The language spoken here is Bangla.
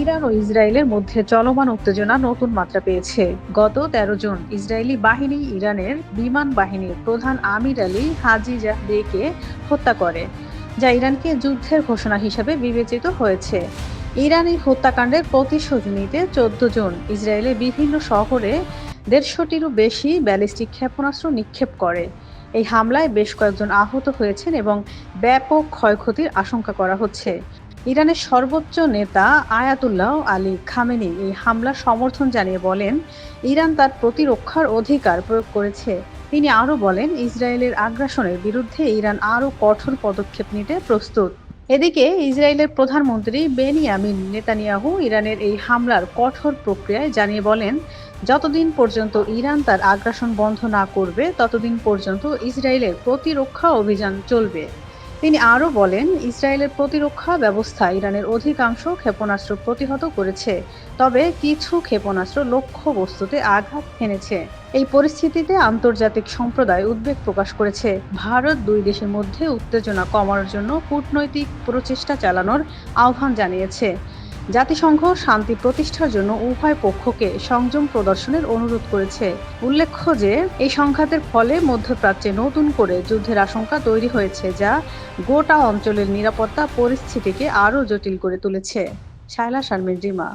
ইরান ও ইসরায়েলের মধ্যে চলমান উত্তেজনা নতুন মাত্রা পেয়েছে। গত ১৩ জুন ইসরায়েলি বাহিনী ইরানের বিমান বাহিনীর প্রধান আমির আলী হাজি জাহরিকে হত্যা করে, যা ইরানকে যুদ্ধের ঘোষণা হিসেবে বিবেচিত হয়েছে। ইরান এই হত্যাকাণ্ডের প্রতিশোধ নিতে ১৪ জুন ইসরায়েলের বিভিন্ন শহরে ১৫০টিরও বেশি ব্যালিস্টিক ক্ষেপণাস্ত্র নিক্ষেপ করে। এই হামলায় বেশ কয়েকজন আহত হয়েছেন এবং ব্যাপক ক্ষয়ক্ষতির আশঙ্কা করা হচ্ছে। ইরানের সর্বোচ্চ নেতা আয়াতুল্লাহ আলী খামেনি এই হামলার সমর্থন জানিয়ে বলেন, ইরান তার প্রতিরক্ষার অধিকার প্রয়োগ করেছে। তিনি আরও বলেন, ইসরায়েলের আগ্রাসনের বিরুদ্ধে ইরান আরও কঠোর পদক্ষেপ নিতে প্রস্তুত। এদিকে ইসরায়েলের প্রধানমন্ত্রী বেনিয়ামিন নেতানিয়াহু ইরানের এই হামলার কঠোর প্রক্রিয়ায় জানিয়ে বলেন, যতদিন পর্যন্ত ইরান তার আগ্রাসন বন্ধ না করবে ততদিন পর্যন্ত ইসরায়েলের প্রতিরক্ষা অভিযান চলবে। তিনি আরও বলেন, ইসরায়েলের প্রতিরক্ষা ব্যবস্থা ইরানের অধিকাংশ ক্ষেপণাস্ত্র প্রতিহত করেছে, তবে কিছু ক্ষেপণাস্ত্র লক্ষ্যবস্তুতে আঘাত হেনেছে। এই পরিস্থিতিতে আন্তর্জাতিক সম্প্রদায় উদ্বেগ প্রকাশ করেছে। ভারত দুই দেশের মধ্যে উত্তেজনা কমানোর জন্য কূটনৈতিক প্রচেষ্টা চালানোর আহ্বান জানিয়েছে। জাতিসংঘ শান্তি প্রতিষ্ঠার জন্য উভয় পক্ষকে সংযম প্রদর্শনের অনুরোধ করেছে। উল্লেখ্য যে এই সংঘাতের ফলে মধ্যপ্রাচ্যে নতুন করে যুদ্ধের আশঙ্কা তৈরি হয়েছে, যা গোটা অঞ্চলের নিরাপত্তা পরিস্থিতিকে আরও জটিল করে তুলেছে। শায়লা শারমিন রিমা।